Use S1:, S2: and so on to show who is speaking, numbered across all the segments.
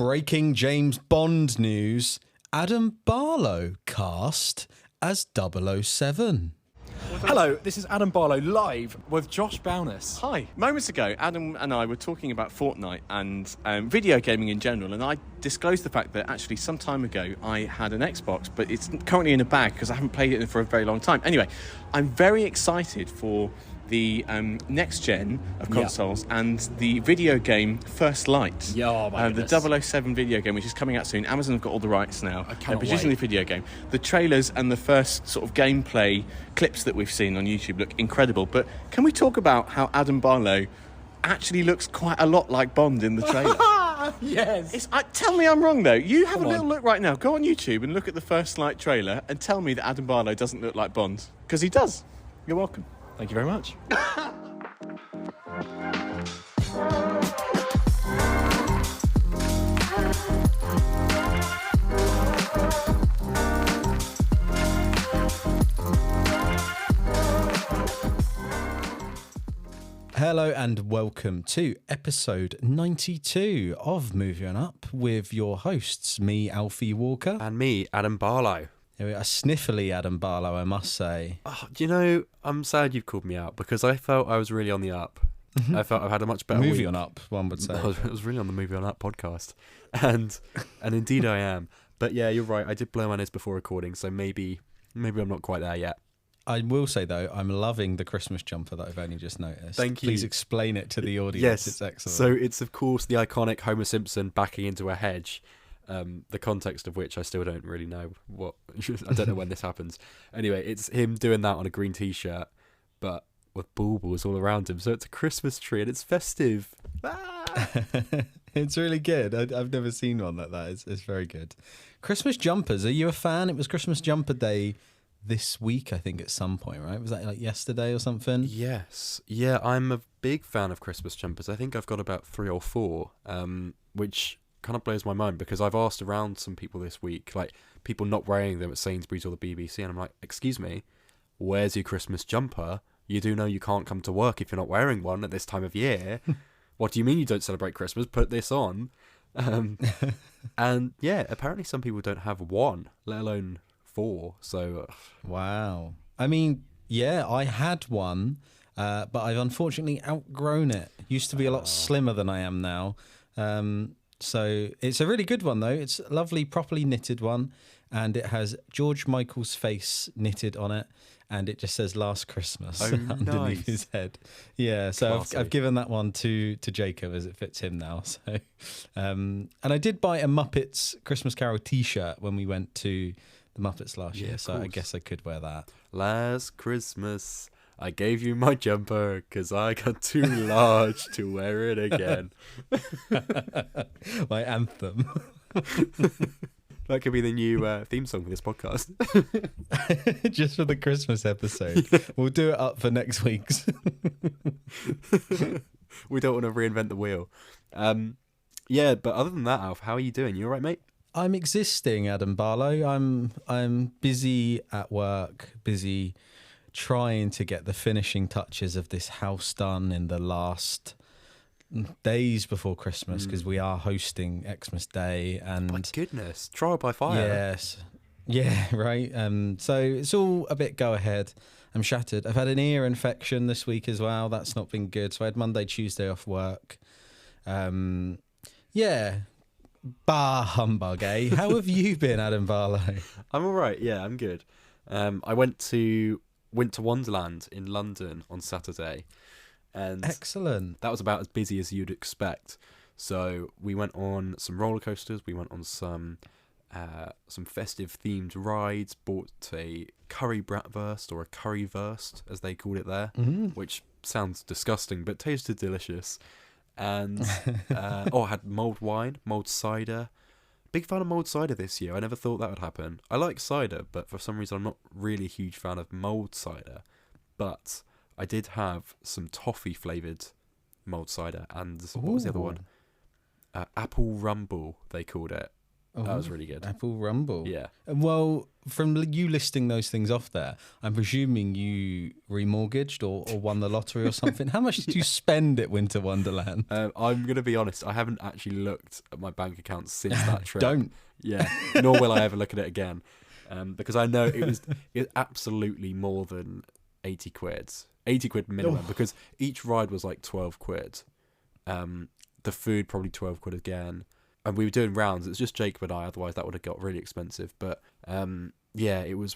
S1: Breaking James Bond news. Adam Barlow cast as 007.
S2: Hello, this is Adam Barlow live with Josh Bowness.
S3: Hi. Moments ago, Adam and I were talking about Fortnite and video gaming in general, and I disclosed the fact that actually some time ago I had an Xbox, but it's currently in a bag because I haven't played it for a very long time. Anyway, I'm very excited for the next gen of consoles and the video game First Light. The 007 video game, which is coming out soon. Amazon have got all the rights now. They're producing the video game. The trailers and the first sort of gameplay clips that we've seen on YouTube look incredible. But can we talk about how Adam Barlow actually looks quite a lot like Bond in the trailer?
S2: Yes.
S3: Tell me I'm wrong, though. You have a little look right now. Go on YouTube and look at the First Light trailer and tell me that Adam Barlow doesn't look like Bond. Because he does. You're welcome.
S2: Thank you very much.
S1: Hello and welcome to episode 92 of Movie On Up with your hosts, me, Alfie Walker.
S4: And me, Adam Barlow.
S1: Here we are, sniffly Adam Barlow, I must say.
S4: Oh, do you know, I'm sad you've called me out because I felt I was really on the up. I felt I've had a much better
S1: Movie
S4: week.
S1: On Up, one would say.
S4: I was really on the Movie On Up podcast. And indeed I am. But yeah, you're right. I did blow my nose before recording, so maybe I'm not quite there yet.
S1: I will say, though, I'm loving the Christmas jumper that I've only just noticed.
S4: Thank you.
S1: Please explain it to the audience.
S4: Yes.
S1: It's excellent.
S4: So it's, of course, the iconic Homer Simpson backing into a hedge. The context of which I still don't really know I don't know when this happens. Anyway, it's him doing that on a green t-shirt, but with baubles all around him. So it's a Christmas tree and it's festive.
S1: It's really good. I've never seen one like that. It's very good. Christmas jumpers. Are you a fan? It was Christmas jumper day this week, I think, at some point, right? Was that like yesterday or something?
S4: Yes. Yeah, I'm a big fan of Christmas jumpers. I think I've got about 3 or 4, which kind of blows my mind because I've asked around some people this week, like people not wearing them at Sainsbury's or the BBC, and I'm like, excuse me, where's your Christmas jumper? You do know you can't come to work if you're not wearing one at this time of year. What do you mean you don't celebrate Christmas? Put this on. And yeah, apparently some people don't have one, let alone 4. So
S1: wow. I mean, yeah, I had one, but I've unfortunately outgrown it. Used to be a lot slimmer than I am now. So it's a really good one, though. It's a lovely, properly knitted one, and it has George Michael's face knitted on it, and it just says "Last Christmas" underneath his head. Yeah, so I've given that one to Jacob as it fits him now. So, and I did buy a Muppets Christmas Carol T-shirt when we went to the Muppets last year, so I guess I could wear that.
S4: Last Christmas, I gave you my jumper because I got too large to wear it again.
S1: My anthem.
S4: That could be the new theme song for this podcast.
S1: Just for the Christmas episode. We'll do it up for next week's.
S4: We don't want to reinvent the wheel. Yeah, but other than that, Alf, how are you doing? You all right, mate?
S1: I'm existing, Adam Barlow. I'm busy at work, busy trying to get the finishing touches of this house done in the last days before Christmas, because we are hosting Xmas Day. And
S4: my goodness, trial by fire.
S1: Yes. Yeah, right. So it's all a bit go ahead. I'm shattered. I've had an ear infection this week as well. That's not been good. So I had Monday, Tuesday off work. Yeah. Bah humbug, eh? How have you been, Adam Barlow?
S4: I'm all right. Yeah, I'm good. I went to Winter Wonderland in London on Saturday, and
S1: excellent.
S4: That was about as busy as you'd expect. So we went on some roller coasters, we went on some festive themed rides, bought a curry bratwurst or a currywurst as they called it there, which sounds disgusting but tasted delicious. And I had mulled wine, mulled cider. Big fan of mulled cider this year. I never thought that would happen. I like cider, but for some reason I'm not really a huge fan of mulled cider. But I did have some toffee flavoured mulled cider, and what was the other one? Apple Rumble, they called it. That was really good.
S1: Apple Rumble.
S4: Yeah.
S1: Well, from you listing those things off there, I'm presuming you remortgaged or won the lottery or something. How much did you spend at Winter Wonderland?
S4: I'm going to be honest. I haven't actually looked at my bank account since that trip.
S1: Don't.
S4: Yeah. Nor will I ever look at it again. Because I know it was absolutely more than 80 quid. 80 quid minimum, because each ride was like 12 quid. The food probably 12 quid again. And we were doing rounds. It's just Jacob and I. Otherwise, that would have got really expensive. But yeah, it was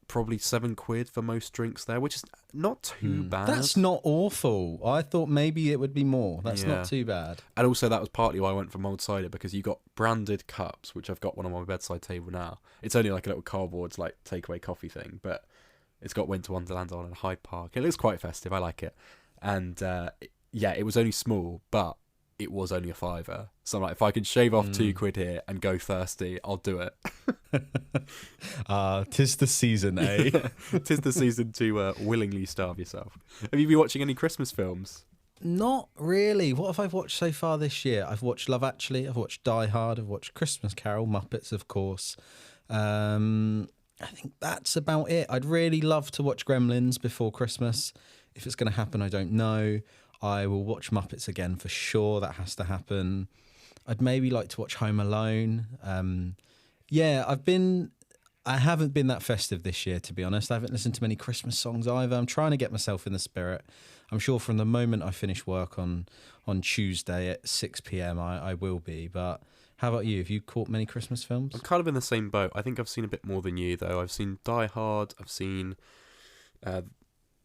S4: probably 7 quid for most drinks there, which is not too bad.
S1: That's not awful. I thought maybe it would be more. That's
S4: Yeah.
S1: not too bad.
S4: And also, that was partly why I went for mulled cider, because you got branded cups, which I've got one on my bedside table now. It's only like a little cardboard like takeaway coffee thing, but it's got Winter Wonderland on in Hyde Park. It looks quite festive. I like it. And yeah, it was only small, but it was only a £5. So I'm like, if I can shave off 2 quid here and go thirsty, I'll do it.
S1: 'Tis the season, eh?
S4: Yeah. 'Tis the season to willingly starve yourself. Have you been watching any Christmas films?
S1: Not really. What have I watched so far this year? I've watched Love Actually. I've watched Die Hard. I've watched Christmas Carol, Muppets, of course. I think that's about it. I'd really love to watch Gremlins before Christmas. If it's going to happen, I don't know. I will watch Muppets again for sure. That has to happen. I'd maybe like to watch Home Alone. Yeah, I haven't been that festive this year, to be honest. I haven't listened to many Christmas songs either. I'm trying to get myself in the spirit. I'm sure from the moment I finish work on Tuesday at 6 p.m, I will be. But how about you? Have you caught many Christmas films?
S4: I'm kind of in the same boat. I think I've seen a bit more than you, though. I've seen Die Hard. I've seen The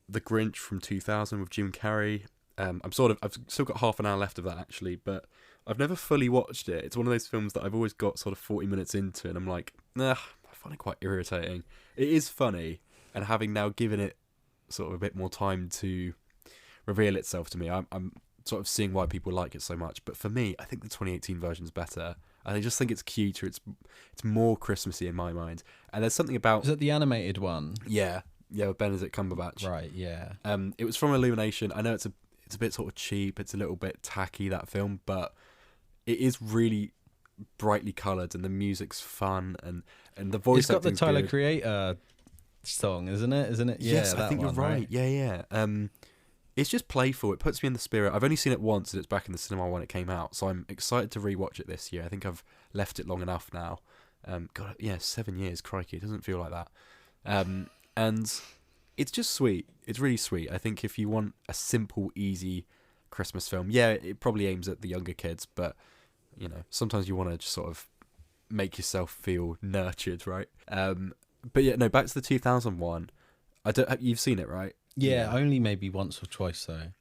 S4: Grinch from 2000 with Jim Carrey. I've still got half an hour left of that, actually, but I've never fully watched it. It's one of those films that I've always got sort of 40 minutes into, and I'm like, nah, I find it quite irritating. It is funny, and having now given it sort of a bit more time to reveal itself to me, I'm sort of seeing why people like it so much. But for me, I think the 2018 version's better. I just think it's cuter. It's more Christmassy in my mind. And there's something about...
S1: Is that the animated one?
S4: Yeah, with Benedict Cumberbatch.
S1: Right, yeah.
S4: It was from Illumination. I know it's a bit sort of cheap. It's a little bit tacky, that film, but it is really brightly coloured, and the music's fun, and the voice.
S1: It's got the Tyler
S4: good.
S1: Creator song, isn't it? Yeah,
S4: yes,
S1: that
S4: I think
S1: one,
S4: you're right. Yeah. It's just playful. It puts me in the spirit. I've only seen it once, and it's back in the cinema when it came out, so I'm excited to rewatch it this year. I think I've left it long enough now. 7 years, crikey, it doesn't feel like that. And it's just sweet. It's really sweet. I think if you want a simple, easy Christmas film, yeah, it probably aims at the younger kids, but you know, sometimes you want to just sort of make yourself feel nurtured, right? But yeah, no, back to the 2001. You've seen it, right?
S1: Yeah, only maybe once or twice though.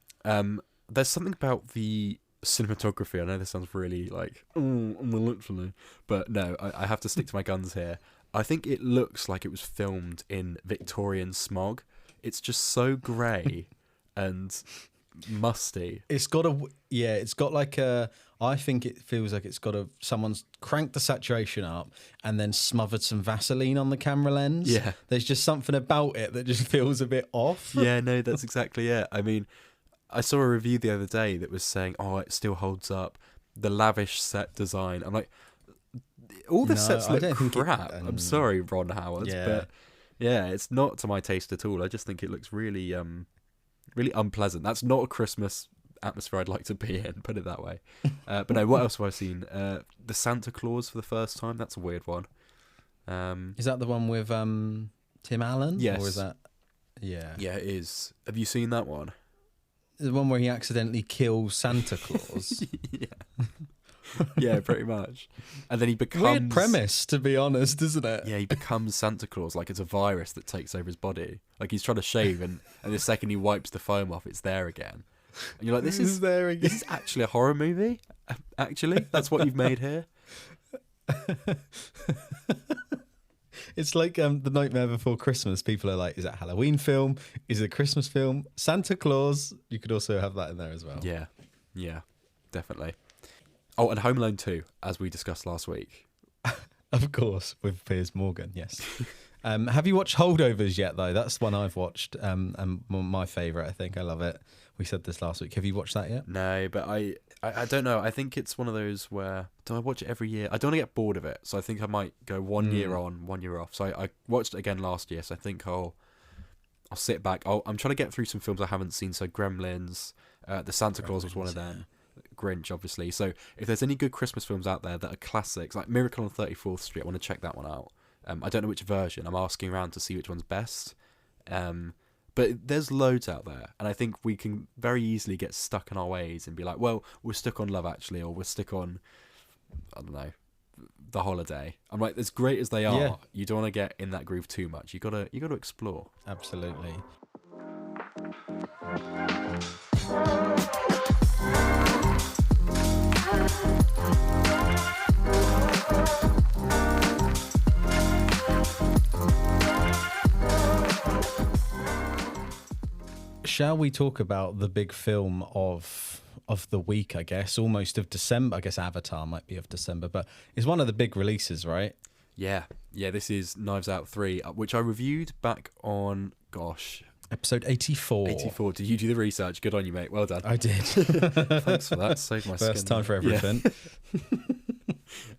S4: There's something about the cinematography. I know this sounds really like, literally, but no, I have to stick to my guns here. I think it looks like it was filmed in Victorian smog. It's just so grey and musty.
S1: It's got like a. I think it feels like it's got someone's cranked the saturation up and then smothered some Vaseline on the camera lens.
S4: Yeah.
S1: There's just something about it that just feels a bit off.
S4: Yeah, no, that's exactly it. I mean, I saw a review the other day that was saying, oh, it still holds up. The lavish set design. I'm like, all the sets look crap. I'm sorry, Ron Howard, but yeah, it's not to my taste at all. I just think it looks really, really unpleasant. That's not a Christmas atmosphere I'd like to be in, put it that way. But no, what else have I seen? The Santa Claus for the first time. That's a weird one.
S1: Is that the one with Tim Allen?
S4: Yes.
S1: Or is that? Yeah.
S4: Yeah, it is. Have you seen that one?
S1: The one where he accidentally kills Santa Claus.
S4: Yeah. Yeah, pretty much. And then he becomes...
S1: Weird premise, to be honest, isn't it?
S4: Yeah, he becomes Santa Claus, like it's a virus that takes over his body. Like he's trying to shave, and the second he wipes the foam off, it's there again. And you're like, this is
S1: there again.
S4: This is actually a horror movie? Actually? That's what you've made here?
S1: It's like The Nightmare Before Christmas. People are like, is it a Halloween film? Is it a Christmas film? Santa Claus. You could also have that in there as well.
S4: Yeah, definitely. Oh, and Home Alone 2, as we discussed last week.
S1: Of course, with Piers Morgan, yes. Have you watched Holdovers yet, though? That's one I've watched, and my favourite, I think. I love it. We said this last week. Have you watched that yet?
S4: No, but I don't know. I think it's one of those where, do I watch it every year? I don't want to get bored of it, so I think I might go 1 year on, 1 year off. So I watched it again last year, so I think I'll sit back. I'm trying to get through some films I haven't seen, so Gremlins, the Santa Claus was one of them. Grinch, obviously. So if there's any good Christmas films out there that are classics, like Miracle on 34th Street, I want to check that one out. I don't know which version. I'm asking around to see which one's best. But there's loads out there, and I think we can very easily get stuck in our ways and be like, well, we're stuck on Love Actually, or we're stuck on, I don't know, The Holiday. I'm like, as great as they are, you don't want to get in that groove too much. You gotta explore.
S1: Absolutely. Shall we talk about the big film of the week, I guess, almost of December? I guess Avatar might be of December, but it's one of the big releases, right?
S4: Yeah, this is Knives Out 3, which I reviewed back on,
S1: episode 84.
S4: 84. Did you do the research? Good on you, mate. Well done.
S1: I did.
S4: Thanks for that. Saved my
S1: First time for everything.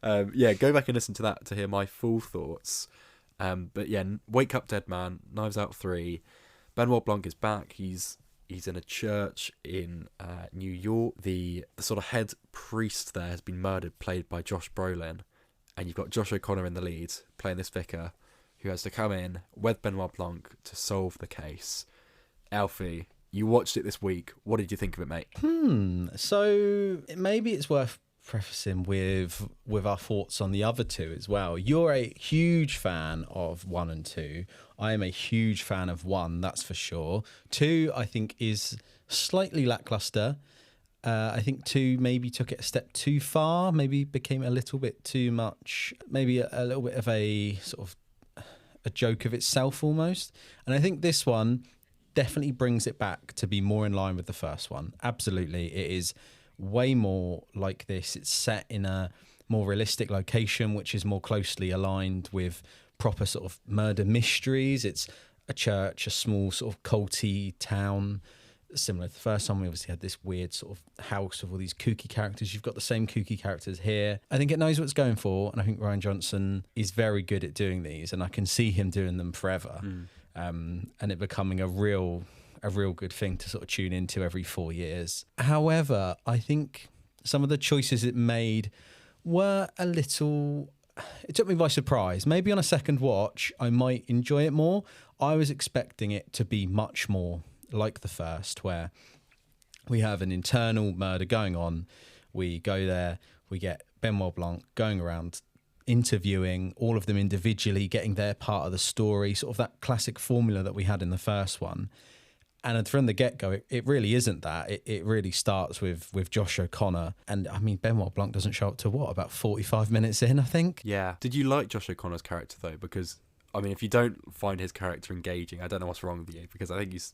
S4: Yeah. Go back and listen to that to hear my full thoughts. But yeah, Wake Up Dead Man, Knives Out 3. Benoit Blanc is back. He's in a church in New York. The sort of head priest there has been murdered, played by Josh Brolin. And you've got Josh O'Connor in the lead, playing this vicar, who has to come in with Benoit Blanc to solve the case. Alfie, you watched it this week. What did you think of it, mate?
S1: So maybe it's worth prefacing with our thoughts on the other two as well. You're a huge fan of 1 and 2. I am a huge fan of 1, that's for sure. 2, I think, is slightly lackluster. I think 2 maybe took it a step too far, maybe became a little bit too much, maybe a little bit of a sort of a joke of itself almost. And I think this one definitely brings it back to be more in line with the first one. Absolutely. It is way more like this. It's set in a more realistic location, which is more closely aligned with proper sort of murder mysteries. It's a church, a small sort of culty town, similar to the first time. We obviously had this weird sort of house with all these kooky characters. You've got the same kooky characters here. I think it knows what it's going for, and I think Rian Johnson is very good at doing these, and I can see him doing them forever, and it becoming a real good thing to sort of tune into every 4 years. However, I think some of the choices it made were a little... It took me by surprise. Maybe on a second watch, I might enjoy it more. I was expecting it to be much more like the first, where we have an internal murder going on. We go there, we get Benoit Blanc going around interviewing all of them individually, getting their part of the story, sort of that classic formula that we had in the first one. And from the get-go, it really isn't that. It really starts with Josh O'Connor. And, I mean, Benoit Blanc doesn't show up to, about 45 minutes in, I think?
S4: Yeah. Did you like Josh O'Connor's character, though? Because, I mean, if you don't find his character engaging, I don't know what's wrong with you, because I think he's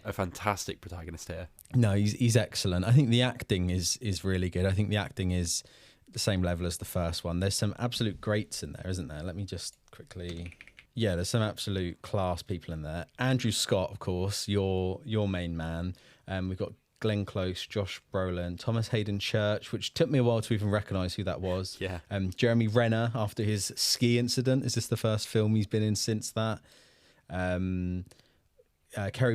S4: a fantastic protagonist here.
S1: No, he's excellent. I think the acting is really good. I think the acting is the same level as the first one. There's some absolute greats in there, isn't there? Let me just quickly... Yeah, there's some absolute class people in there. Andrew Scott, of course, your main man. We've got Glenn Close, Josh Brolin, Thomas Hayden Church, which took me a while to even recognise who that was.
S4: Yeah.
S1: Jeremy Renner, after his ski incident. Is this the first film he's been in since that? Kerry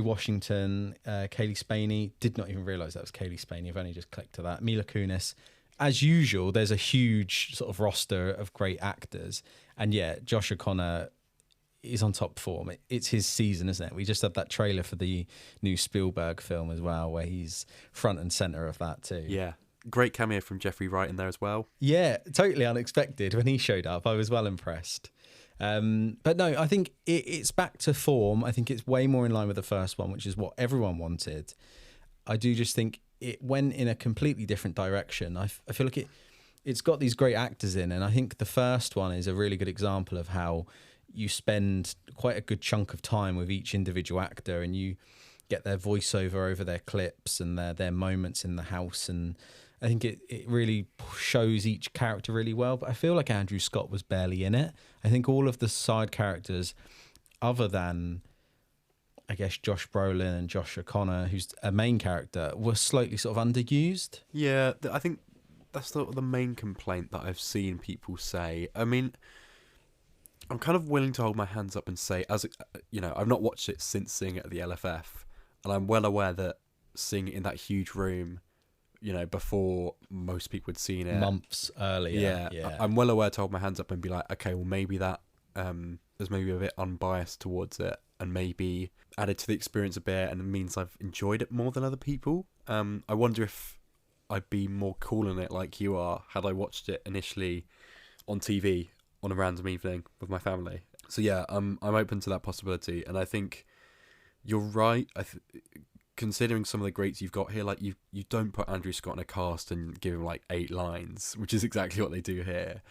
S1: Washington, Kaylee Spaney. Did not even realise that was Kaylee Spaney. I've only just clicked to that. Mila Kunis. As usual, there's a huge sort of roster of great actors. And yeah, Josh O'Connor is on top form. It's his season, isn't it? We just had that trailer for the new Spielberg film as well, where he's front and centre of that too.
S4: Yeah. Great cameo from Jeffrey Wright in there as well.
S1: Yeah, totally unexpected when he showed up. I was well impressed. But no, I think it's back to form. I think it's way more in line with the first one, which is what everyone wanted. I do just think it went in a completely different direction. I feel like it's got these great actors in, and I think the first one is a really good example of how you spend quite a good chunk of time with each individual actor, and you get their voiceover over their clips and their moments in the house and I think it really shows each character really well. But I feel like Andrew Scott was barely in it. I think all of the side characters, other than, I guess, Josh Brolin and Josh O'Connor, who's a main character, were slightly sort of underused.
S4: Yeah, I think that's the main complaint that I've seen people say. I mean, I'm kind of willing to hold my hands up and say, as you know, I've not watched it since seeing it at the LFF, and I'm well aware that seeing it in that huge room, you know, before most people had seen it
S1: Months earlier.
S4: Yeah. I'm well aware to hold my hands up and be like, okay, well, maybe that is maybe a bit unbiased towards it, and maybe added to the experience a bit, and it means I've enjoyed it more than other people. I wonder if I'd be more cool on it like you are had I watched it initially on TV on a random evening with my family. So yeah, I'm open to that possibility, and I think you're right. Considering some of the greats you've got here, like you don't put Andrew Scott in a cast and give him like 8 lines, which is exactly what they do here,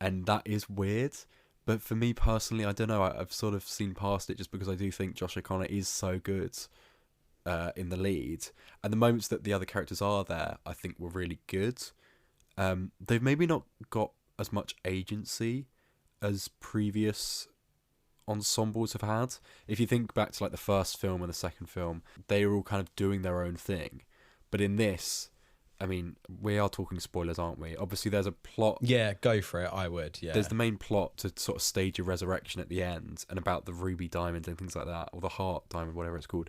S4: and that is weird. But for me personally, I don't know, I've sort of seen past it just because I do think Josh O'Connor is so good in the lead, and the moments that the other characters are there, I think were really good. They've maybe not got as much agency as previous ensembles have had. If you think back to like the first film and the second film, they were all kind of doing their own thing. But in this, I mean, we are talking spoilers, aren't we? Obviously, there's a plot.
S1: Yeah, go for it. I would. Yeah.
S4: There's the main plot to sort of stage a resurrection at the end, and about the ruby diamond and things like that, or the heart diamond, whatever it's called.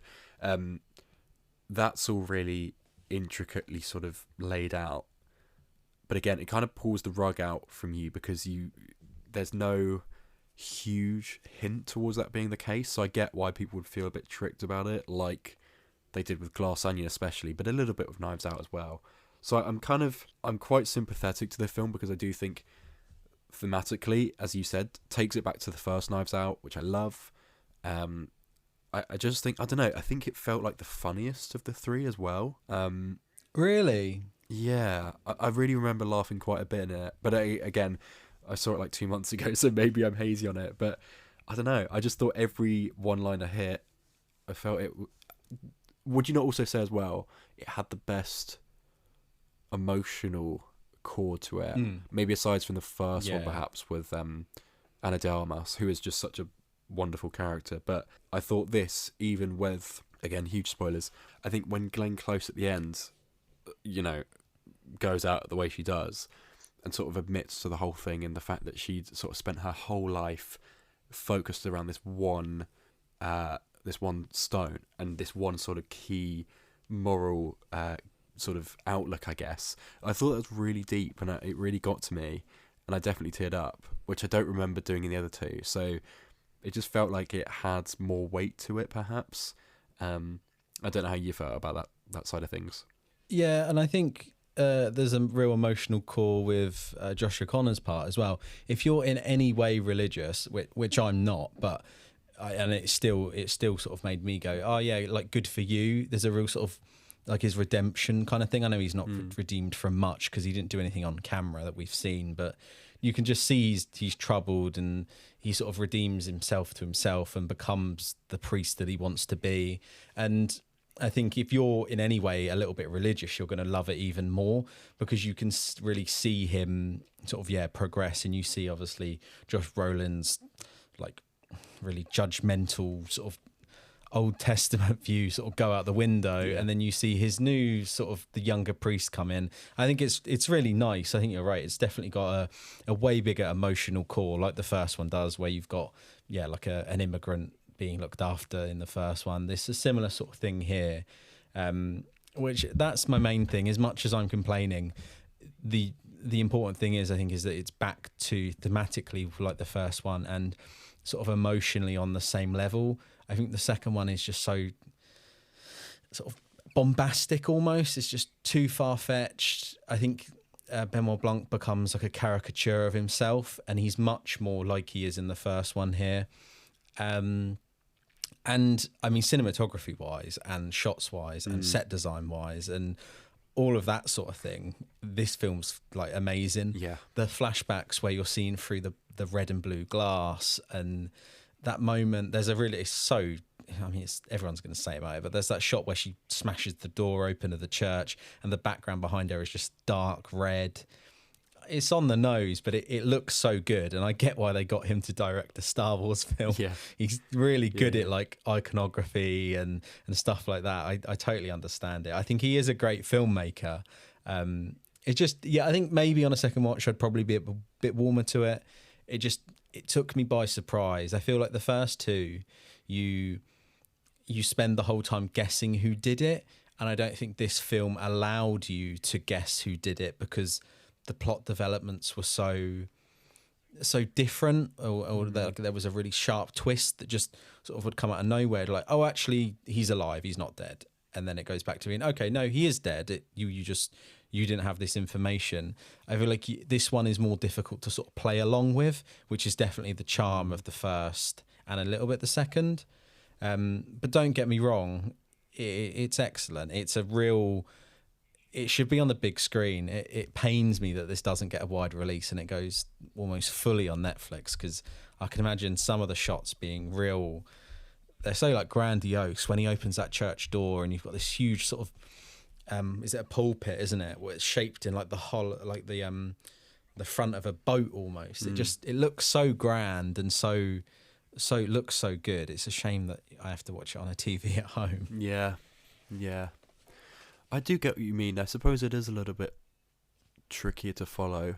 S4: That's all really intricately sort of laid out. But again, it kind of pulls the rug out from you because there's no huge hint towards that being the case. So I get why people would feel a bit tricked about it, like they did with Glass Onion especially, but a little bit with Knives Out as well. So I'm quite sympathetic to the film because I do think thematically, as you said, takes it back to the first Knives Out, which I love. I just think, I don't know, I think it felt like the funniest of the three as well.
S1: Really?
S4: Yeah, I really remember laughing quite a bit in it. But again, I saw it like 2 months ago, so maybe I'm hazy on it. But I don't know, I just thought every one-liner hit. I felt it... Would you not also say as well, it had the best emotional core to it? Maybe aside from the first one, perhaps, with Ana de Armas, who is just such a wonderful character. But I thought this, even with, again, huge spoilers, I think when Glenn Close at the end, you know, goes out the way she does and sort of admits to the whole thing, and the fact that she'd sort of spent her whole life focused around this one stone and this one sort of key moral sort of outlook, I guess. I thought that was really deep, and it really got to me, and I definitely teared up, which I don't remember doing in the other two. So it just felt like it had more weight to it, perhaps. I don't know how you felt about that side of things.
S1: Yeah, and I think there's a real emotional core with Josh O'Connor's part as well. If you're in any way religious, which I'm not, but it still sort of made me go, oh yeah, like good for you. There's a real sort of like his redemption kind of thing. I know he's not redeemed from much because he didn't do anything on camera that we've seen, but you can just see he's troubled, and he sort of redeems himself to himself and becomes the priest that he wants to be. And I think if you're in any way a little bit religious, you're going to love it even more because you can really see him sort of, progress. And you see, obviously, Josh Brolin's like really judgmental sort of Old Testament view sort of go out the window, and then you see his new sort of the younger priest come in. I think it's really nice. I think you're right. It's definitely got a way bigger emotional core like the first one does, where you've got like an immigrant being looked after in the first one. This is a similar sort of thing here, which that's my main thing. As much as I'm complaining, the important thing is, I think, is that it's back to thematically like the first one and sort of emotionally on the same level. I think the second one is just so sort of bombastic almost. It's just too far-fetched. I think Benoit Blanc becomes like a caricature of himself, and he's much more like he is in the first one here. And I mean, cinematography wise and shots wise and set design wise and all of that sort of thing, this film's like amazing. Yeah. The flashbacks where you're seeing through the red and blue glass, and that moment, it's I mean, everyone's going to say about it, but there's that shot where she smashes the door open of the church and the background behind her is just dark red. It's on the nose, but it looks so good, and I get why they got him to direct the Star Wars film.
S4: Yeah.
S1: He's really good at like iconography and stuff like that. I totally understand it. I think he is a great filmmaker. It just, I think maybe on a second watch I'd probably be a bit warmer to it. It took me by surprise. I feel like the first two, you spend the whole time guessing who did it, and I don't think this film allowed you to guess who did it because the plot developments were so different, or there was a really sharp twist that just sort of would come out of nowhere, like, oh, actually he's alive, he's not dead, and then it goes back to being, okay, no, he is dead. You didn't have this information. I feel like this one is more difficult to sort of play along with, which is definitely the charm of the first and a little bit the second. But don't get me wrong, it's excellent. It should be on the big screen. It pains me that this doesn't get a wide release and it goes almost fully on Netflix, because I can imagine some of the shots being real. They're so like grandiose when he opens that church door and you've got this huge sort of, is it a pulpit, isn't it? Where it's shaped in like the whole, like the front of a boat almost. It looks so grand and so it looks so good. It's a shame that I have to watch it on a TV at home.
S4: Yeah. I do get what you mean. I suppose it is a little bit trickier to follow.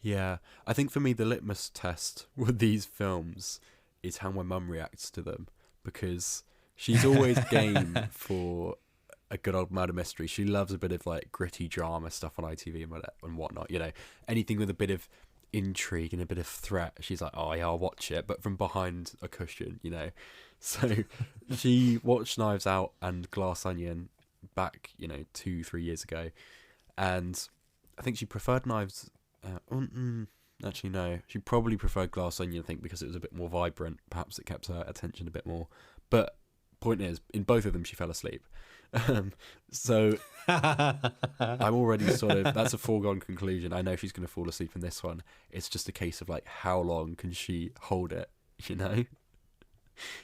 S4: Yeah. I think for me, the litmus test with these films is how my mum reacts to them, because she's always game for a good old murder mystery. She loves a bit of like gritty drama stuff on ITV and whatnot. You know, anything with a bit of intrigue and a bit of threat. She's like, oh yeah, I'll watch it, but from behind a cushion, you know. So she watched Knives Out and Glass Onion back, 2-3 years ago, and I think she preferred Knives. Actually, no, she probably preferred Glass Onion, I think, because it was a bit more vibrant. Perhaps it kept her attention a bit more. But point is, in both of them, she fell asleep. So I'm already that's a foregone conclusion. I know she's going to fall asleep in this one. It's just a case of like, how long can she hold it,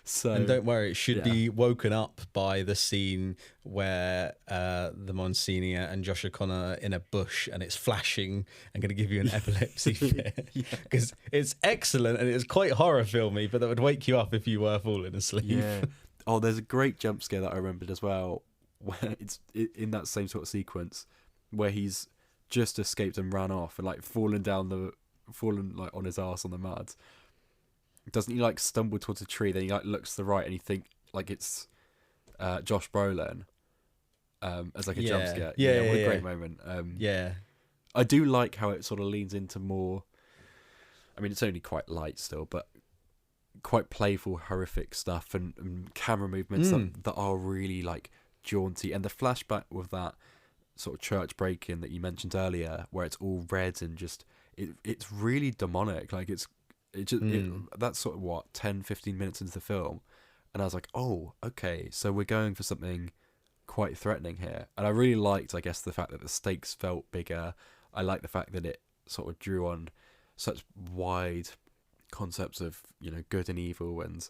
S4: So,
S1: and don't worry, it should be woken up by the scene where the Monsignor and Josh O'Connor are in a bush and it's flashing and going to give you an epilepsy fit, because it's excellent and it's quite horror filmy, but that would wake you up if you were falling asleep.
S4: Yeah. Oh, there's a great jump scare that I remembered as well, where it's in that same sort of sequence where he's just escaped and ran off and like fallen like on his ass on the mud. Doesn't he like stumble towards a tree? Then he like looks to the right and you think like it's Josh Brolin as like a jump scare. What a great moment. I do like how it sort of leans into more. I mean, it's only quite light still, but quite playful, horrific stuff and camera movements that are really like jaunty. And the flashback with that sort of church break-in that you mentioned earlier, where it's all red and just it's really demonic. Like that's sort of 10-15 minutes into the film, and I was like, oh, okay, so we're going for something quite threatening here. And I really liked, I guess, the fact that the stakes felt bigger. I like the fact that it sort of drew on such wide concepts of good and evil and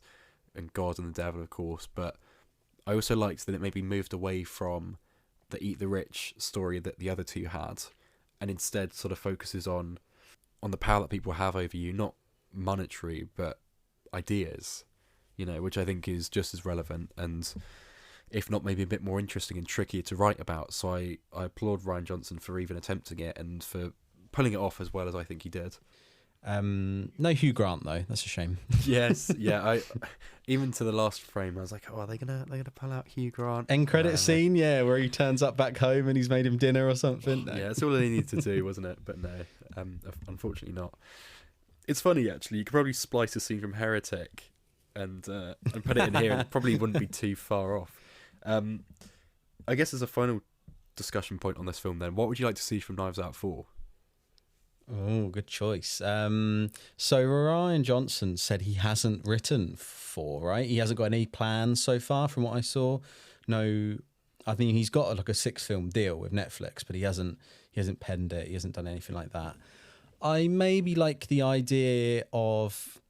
S4: God and the devil, of course, but I also liked that it maybe moved away from the Eat the Rich story that the other two had, and instead sort of focuses on the power that people have over you, not monetary but ideas, which I think is just as relevant and if not maybe a bit more interesting and trickier to write about. So I applaud Rian Johnson for even attempting it and for pulling it off as well as I think he did.
S1: No Hugh Grant though. That's a shame.
S4: Yes, yeah. I even to the last frame, I was like, "Oh, are they gonna pull out Hugh Grant?"
S1: End credit scene, where he turns up back home and he's made him dinner or something. No.
S4: Yeah, that's all they needed to do, wasn't it? But no, unfortunately not. It's funny actually. You could probably splice a scene from Heretic and put it in here, and it probably wouldn't be too far off. I guess as a final discussion point on this film, then, what would you like to see from Knives Out 4?
S1: Oh, good choice. So Rian Johnson said he hasn't written 4, right? He hasn't got any plans so far from what I saw. No, I mean, he's got like a 6-film deal with Netflix, but he hasn't penned it. He hasn't done anything like that. I maybe like the idea of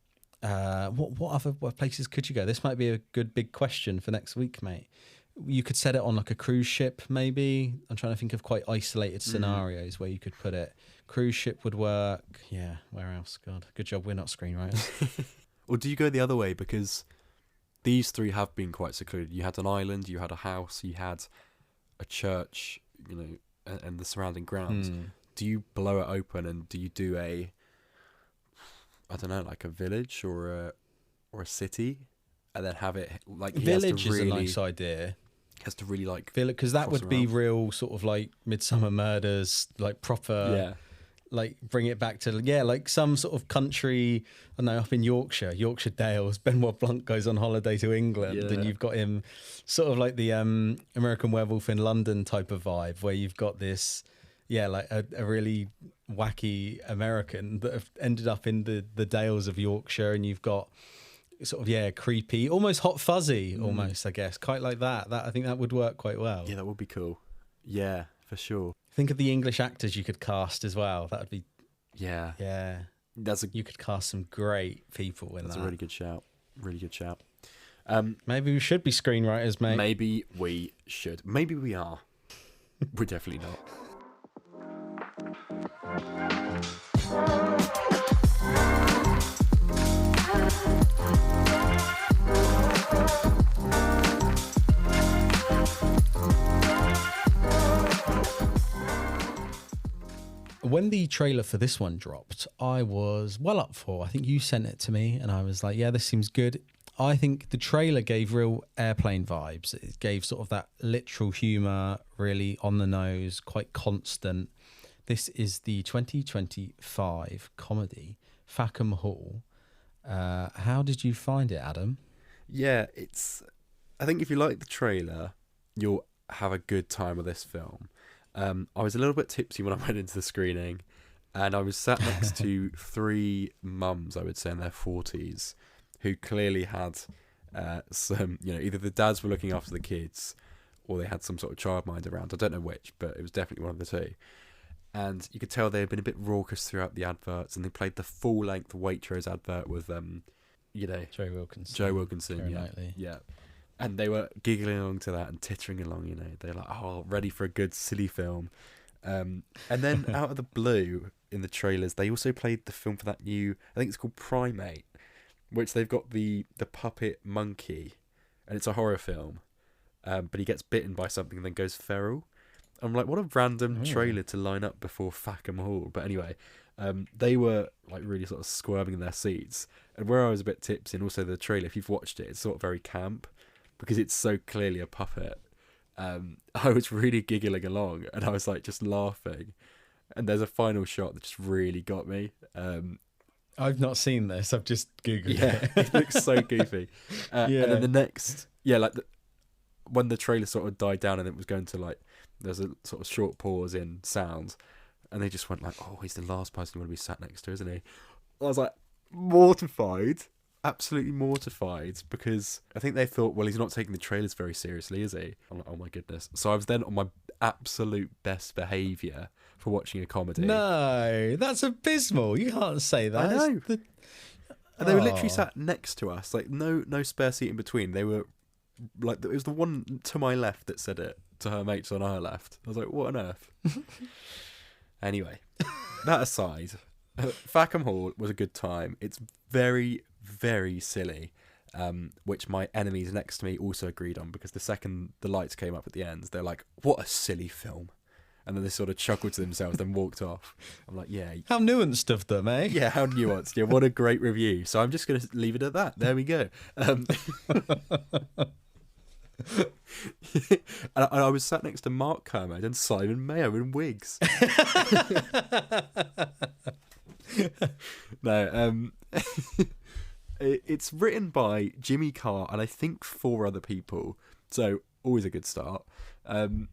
S1: what places could you go? This might be a good big question for next week, mate. You could set it on like a cruise ship, maybe. I'm trying to think of quite isolated scenarios where you could put it. Cruise ship would work. Yeah, where else? God, good job we're not screenwriters.
S4: Or do you go the other way? Because these three have been quite secluded. You had an island, you had a house, you had a church, you know, and the surrounding grounds. Do you blow it open and do you do I don't know, like a village or a city, and then have it like
S1: Village is a nice idea.
S4: Has to really like
S1: because that would be real sort of like Midsummer Murders, like proper, like bring it back to like some sort of country. I don't know, up in Yorkshire Dales. Benoit Blanc goes on holiday to England, and you've got him sort of like the American Werewolf in London type of vibe, where you've got this. Yeah, like a really wacky American that have ended up in the Dales of Yorkshire, and you've got sort of creepy, almost hot fuzzy, almost, I guess, quite like that. That I think that would work quite well.
S4: Yeah, that would be cool. Yeah, for sure.
S1: Think of the English actors you could cast as well. That would be
S4: yeah.
S1: You could cast some great people in that.
S4: That's a really good shout. Really good shout.
S1: Maybe we should be screenwriters, mate.
S4: Maybe we should. Maybe we are. We're definitely not.
S1: When the trailer for this one dropped, I was well up for. I think you sent it to me, and I was like, "Yeah, this seems good." I think the trailer gave real Airplane vibes. It gave sort of that literal humour, really on the nose, quite constant. This is the 2025 comedy Fackham Hall. How did you find it, Adam?
S4: Yeah, I think if you like the trailer, you'll have a good time with this film. I was a little bit tipsy when I went into the screening, and I was sat next to three mums, I would say, in their 40s, who clearly had some, either the dads were looking after the kids or they had some sort of childminder around. I don't know which, but it was definitely one of the two. And you could tell they had been a bit raucous throughout the adverts, and they played the full-length Waitrose advert with,
S1: Joe
S4: Wilkinson, yeah. And they were giggling along to that and tittering along, They're like, oh, ready for a good, silly film. And then out of the blue, in the trailers, they also played the film for that new, I think it's called Primate, which they've got the puppet monkey, and it's a horror film. But he gets bitten by something and then goes feral. I'm like, what a random trailer to line up before Fackham Hall. But anyway, they were like really sort of squirming in their seats. And where I was a bit tipsy, and also the trailer, if you've watched it, it's sort of very camp because it's so clearly a puppet. I was really giggling along, and I was like just laughing. And there's a final shot that just really got me.
S1: I've not seen this. I've just Googled it.
S4: It looks so goofy. And then the next, when the trailer sort of died down and it was going to there's a sort of short pause in sound, and they just went like, oh, he's the last person you want to be sat next to, isn't he? I was like mortified, absolutely mortified, because I think they thought, well, he's not taking the trailers very seriously, is he? I'm like, oh my goodness. So I was then on my absolute best behaviour for watching a comedy.
S1: No, that's abysmal. You can't say that.
S4: I know. And they were literally sat next to us, like no spare seat in between. They were like, it was the one to my left that said it to her mates on our left. I was like, what on earth? Anyway, that aside, Fackham Hall was a good time. It's very, very silly, which my enemies next to me also agreed on, because the second the lights came up at the end, they're like, what a silly film. And then they sort of chuckled to themselves, then walked off. I'm like, yeah.
S1: How nuanced of them, eh?
S4: Yeah, how nuanced. Yeah, what a great review. So I'm just going to leave it at that. There we go. And I was sat next to Mark Kermode and Simon Mayo in wigs. No, it's written by Jimmy Carr and I think 4 other people, so always a good start. And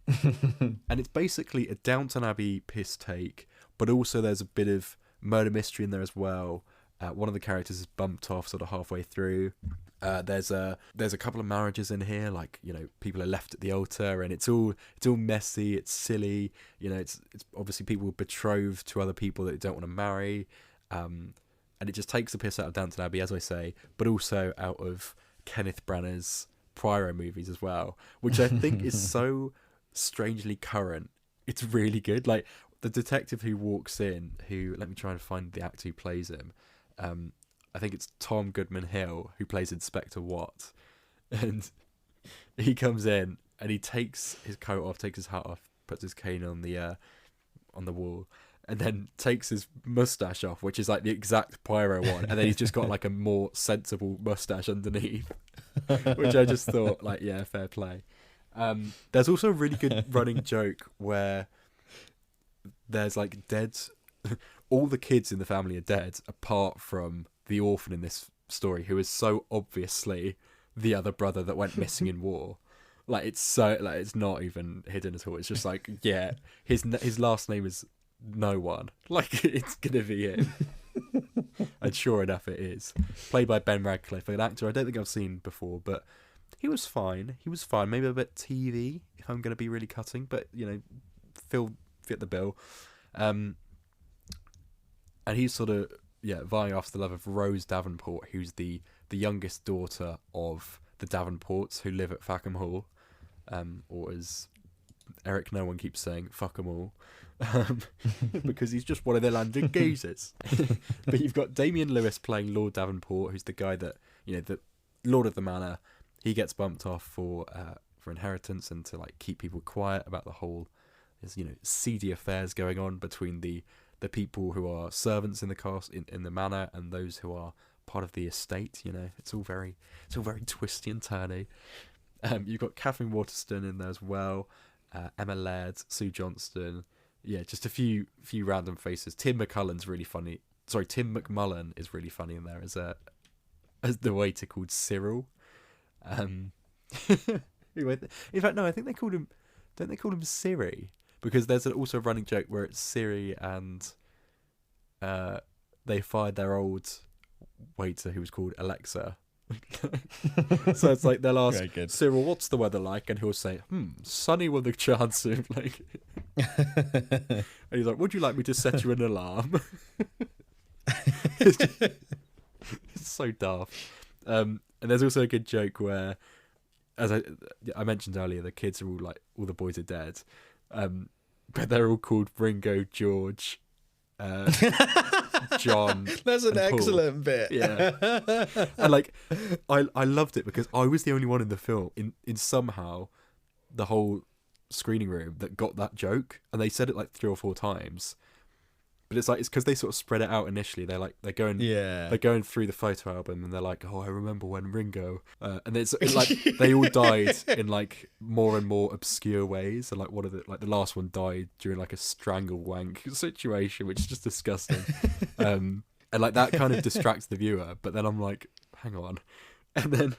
S4: it's basically a Downton Abbey piss take, but also there's a bit of murder mystery in there as well. One of the characters is bumped off sort of halfway through. There's a couple of marriages in here, like, people are left at the altar, and it's all messy, it's silly, it's obviously people betrothed to other people that they don't want to marry. and it just takes the piss out of Downton Abbey, as I say, but also out of Kenneth Branagh's Poirot movies as well, which I think is so strangely current. It's really good. Like the detective who walks in, who, let me try and find the actor who plays him. I think it's Tom Goodman Hill, who plays Inspector Watt, and he comes in and he takes his coat off, takes his hat off, puts his cane on the wall, and then takes his mustache off, which is like the exact Poirot one, and then he's just got like a more sensible mustache underneath, which I just thought, like, yeah, fair play. There's also a really good running joke where there's like dead, all the kids in the family are dead apart from the orphan in this story, who is so obviously the other brother that went missing in war. Like, it's so, like, it's not even hidden at all. It's just like, yeah, his last name is no one. Like, it's gonna be him. And sure enough, it is. Played by Ben Radcliffe, an actor I don't think I've seen before, but he was fine. Maybe a bit TV, if I'm going to be really cutting, but, you know, fit the bill. And he's sort of, yeah, vying after the love of Rose Davenport, who's the youngest daughter of the Davenports who live at Fackham Hall, or as Eric No One keeps saying, fuck 'em all, because he's just one of their landed geezers. But you've got Damian Lewis playing Lord Davenport, who's the guy that, you know, the Lord of the Manor. He gets bumped off for inheritance and to like keep people quiet about the whole, there's, you know, seedy affairs going on between the people who are servants in the cast in the manor and those who are part of the estate. You know, it's all very twisty and turny. You've got Catherine Waterston in there as well, Emma Laird, Sue Johnston. Yeah, just a few random faces. Tim McMullen is really funny in there as the waiter called Cyril. In fact, no, I think they called him. Don't they call him Siri? Because there's also a running joke where it's Siri and they fired their old waiter who was called Alexa. So it's like they'll ask Cyril, "What's the weather like?" And he'll say, "Sunny with a chance of like." And he's like, "Would you like me to set you an alarm?" It's so daft. And there's also a good joke where, as I mentioned earlier, the kids are all like, all the boys are dead, but they're all called Ringo, George, John.
S1: That's an excellent bit.
S4: Yeah, and like I loved it because I was the only one in the film in somehow the whole screening room that got that joke, and they said it like 3 or 4 times. But it's because they sort of spread it out initially. They're going through the photo album, and they're like, "Oh, I remember when Ringo," and it's like they all died in like more and more obscure ways. And like one of the last one died during like a strangle wank situation, which is just disgusting. And like that kind of distracts the viewer. But then I'm like, hang on, and then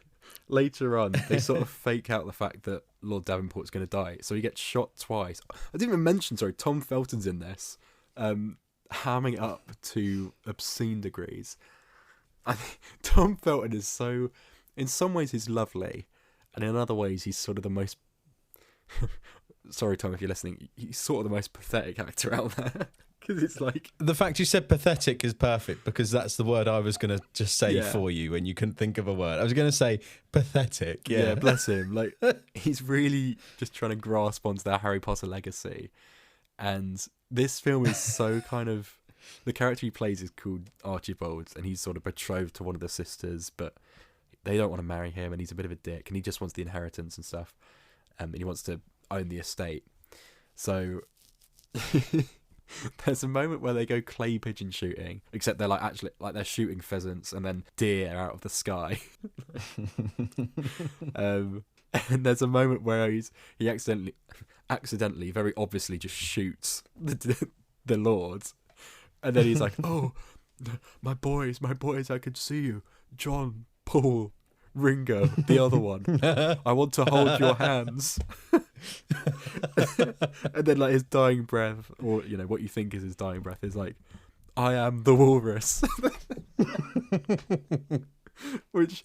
S4: later on they sort of fake out the fact that Lord Davenport's going to die, so he gets shot twice. I didn't even mention, Tom Felton's in this. Hamming it up to obscene degrees. I think Tom Felton is so, in some ways he's lovely, and in other ways he's sort of the most sorry Tom if you're listening, he's sort of the most pathetic actor out there. Because it's like,
S1: the fact you said pathetic is perfect, because that's the word I was going to just say for you when you couldn't think of a word. I was going to say pathetic. Yeah,
S4: bless him. Like, he's really just trying to grasp onto that Harry Potter legacy. And this film is so kind of, the character he plays is called Archibald, and he's sort of betrothed to one of the sisters, but they don't want to marry him, and he's a bit of a dick, and he just wants the inheritance and stuff, and he wants to own the estate. So there's a moment where they go clay pigeon shooting, except they're like actually like they're shooting pheasants and then deer out of the sky. And there's a moment where he accidentally, very obviously, just shoots the Lord, and then he's like, "Oh, my boys, I can see you, John, Paul, Ringo, the other one. I want to hold your hands." And then like his dying breath, or you know what you think is his dying breath, is like, "I am the walrus," which.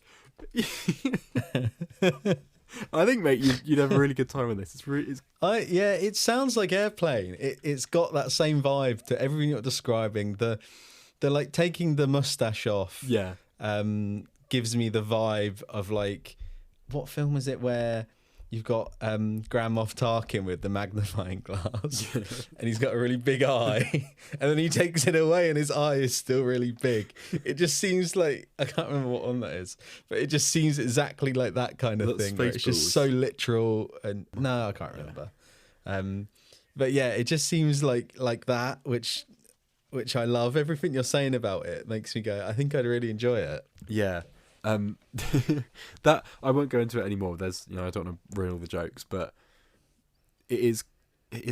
S4: I think, mate, you'd have a really good time with this. It
S1: sounds like Airplane. It's got that same vibe to everything you're describing. The the like taking the mustache off.
S4: Yeah.
S1: Gives me the vibe of like, what film is it where you've got Grand Moff Tarkin with the magnifying glass and he's got a really big eye and then he takes it away and his eye is still really big. It just seems like, I can't remember what one that is, but it just seems exactly like that kind of thing. Where it's just so literal and no, I can't remember. But yeah, it just seems like that, which I love. Everything you're saying about it makes me go, I think I'd really enjoy it.
S4: Yeah. That I won't go into it anymore. There's, I don't want to ruin all the jokes, but it is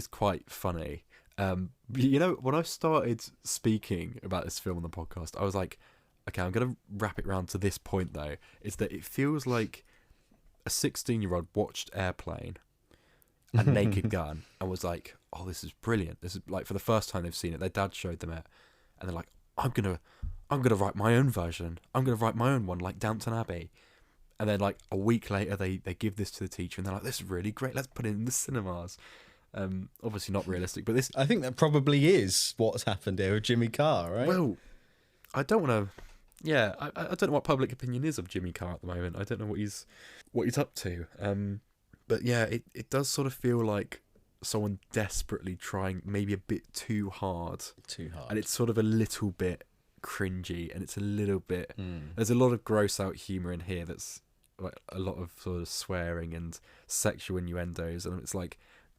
S4: quite funny. When I started speaking about this film on the podcast, I was like, okay, I'm gonna wrap it round to this point though. Is that it feels like a 16-year-old watched Airplane and Naked Gun and was like, oh, this is brilliant. This is like for the first time they've seen it. Their dad showed them it, and they're like, I'm gonna write my own version. I'm gonna write my own one, like Downton Abbey. And then like a week later, they give this to the teacher, and they're like, this is really great. Let's put it in the cinemas. Obviously not realistic, but this.
S1: I think that probably is what's happened here with Jimmy Carr, right?
S4: Well, I don't want to. Yeah, I don't know what public opinion is of Jimmy Carr at the moment. I don't know what he's up to. But yeah, it does sort of feel like someone desperately trying maybe a bit too hard. And it's sort of a little bit cringy, and it's a little bit there's a lot of gross out humor in here that's like a lot of sort of swearing and sexual innuendos, and it's like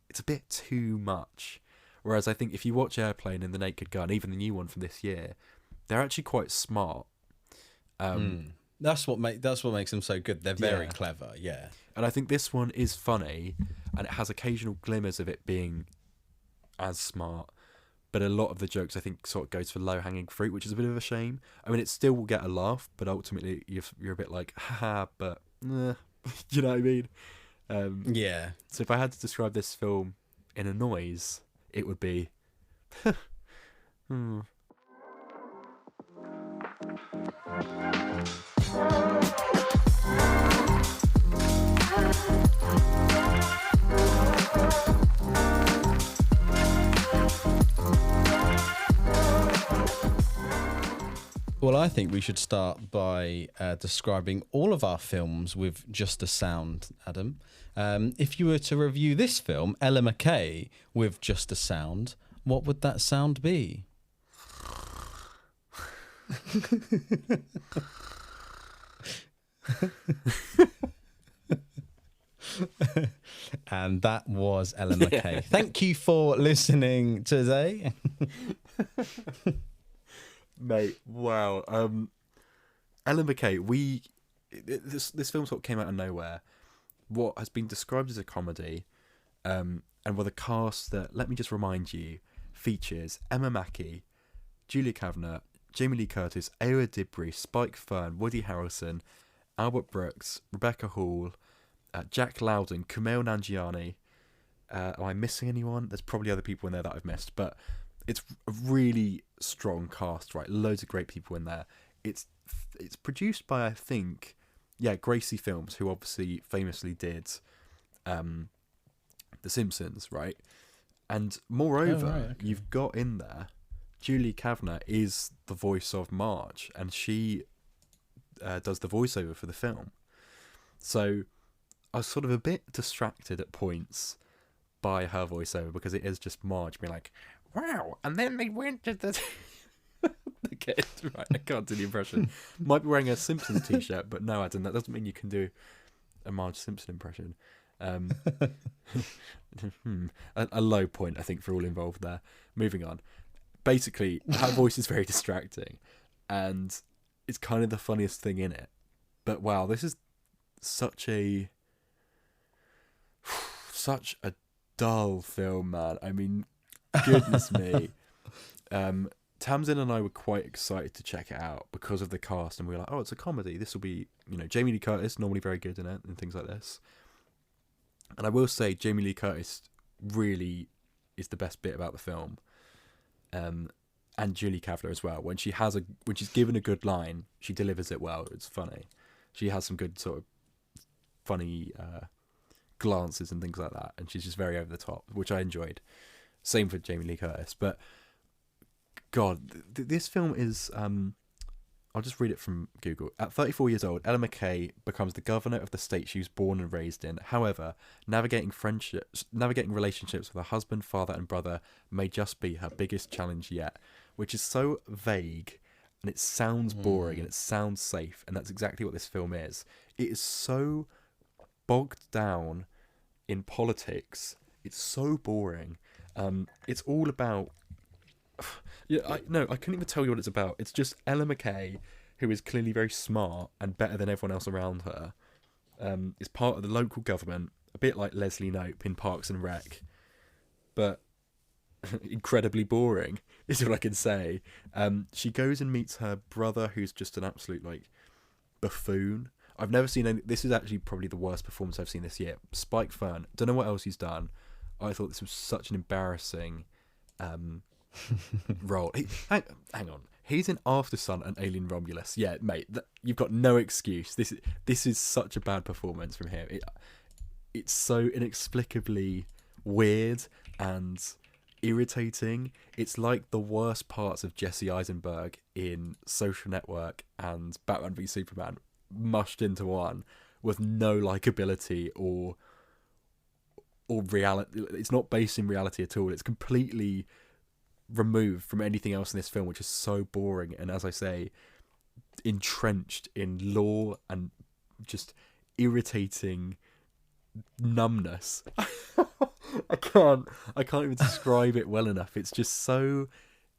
S4: it's a bit too much. Whereas I think if you watch Airplane and The Naked Gun, even the new one from this year, they're actually quite smart.
S1: That's what makes them so good. They're very clever, yeah.
S4: And I think this one is funny, and it has occasional glimmers of it being as smart. But a lot of the jokes, I think, sort of goes for low-hanging fruit, which is a bit of a shame. I mean, it still will get a laugh, but ultimately you're a bit like, haha, but, you know what I mean?
S1: Yeah.
S4: So if I had to describe this film in a noise, it would be...
S1: Well, I think we should start by describing all of our films with just a sound, Adam. If you were to review this film, Ella McCay, with just a sound, what would that sound be? And that was Ella McCay. Thank you for listening today.
S4: Mate, wow. Ella McCay, this film sort of came out of nowhere. What has been described as a comedy, and with a cast that, let me just remind you, features Emma Mackey, Julia Kavanagh, Jamie Lee Curtis, Aowa Dibry, Spike Fern, Woody Harrelson, Albert Brooks, Rebecca Hall, Jack Loudon, Kumail Nanjiani. Am I missing anyone? There's probably other people in there that I've missed, but it's a really strong cast, right? Loads of great people in there. It's produced by, I think, Gracie Films, who obviously famously did The Simpsons, right? And moreover, you've got in there, Julie Kavanagh is the voice of Marge, and she does the voiceover for the film. So I was sort of a bit distracted at points by her voiceover, because it is just Marge being like, wow, and then they went to the... Okay, right, I can't do the impression. Might be wearing a Simpsons t-shirt, but no, Adam, that doesn't mean you can do a Marge Simpson impression. A low point, I think, for all involved there. Moving on. Basically, her voice is very distracting, and it's kind of the funniest thing in it. But wow, this is such a dull film, man. I mean, goodness me. Tamsin and I were quite excited to check it out because of the cast, and we were like, oh, it's a comedy. This will be, Jamie Lee Curtis, normally very good in it, and things like this. And I will say, Jamie Lee Curtis really is the best bit about the film. And Julie Kavanagh as well. When she's given a good line, she delivers it well. It's funny. She has some good sort of funny glances and things like that, and she's just very over the top, which I enjoyed. Same for Jamie Lee Curtis, but God, this film is. I'll just read it from Google. At 34 years old, Ella McCay becomes the governor of the state she was born and raised in. However, navigating relationships with her husband, father, and brother may just be her biggest challenge yet, which is so vague, and it sounds boring, and it sounds safe, and that's exactly what this film is. It is so bogged down in politics. It's so boring. It's all about. I couldn't even tell you what it's about. It's just Ella McCay, who is clearly very smart and better than everyone else around her, is part of the local government, a bit like Leslie Knope in Parks and Rec, but incredibly boring, is what I can say. She goes and meets her brother, who's just an absolute, like, buffoon. I've never seen any... This is actually probably the worst performance I've seen this year. Spike Fern, don't know what else he's done. I thought this was such an embarrassing... role. Hang on. He's in After Sun and Alien Romulus. Yeah, mate, you've got no excuse. This is such a bad performance from him. It's so inexplicably weird and irritating. It's like the worst parts of Jesse Eisenberg in Social Network and Batman v Superman mushed into one with no likability or reality. It's not based in reality at all. It's completely removed from anything else in this film, which is so boring and, as I say, entrenched in lore and just irritating numbness. I can't even describe it well enough. It's just so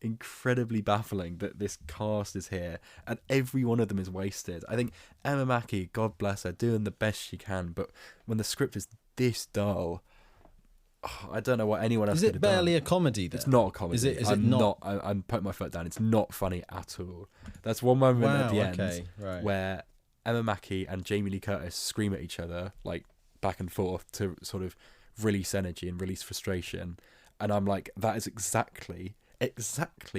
S4: incredibly baffling that this cast is here and every one of them is wasted. I think Emma Mackey, God bless her, doing the best she can, but when the script is this dull, I don't know what anyone else could have done.
S1: Is it barely a comedy then?
S4: It's not a comedy.
S1: Is it not?
S4: I'm putting my foot down. It's not funny at all. That's one moment at the end where Emma Mackey and Jamie Lee Curtis scream at each other, like, back and forth to sort of release energy and release frustration. And I'm like, that is exactly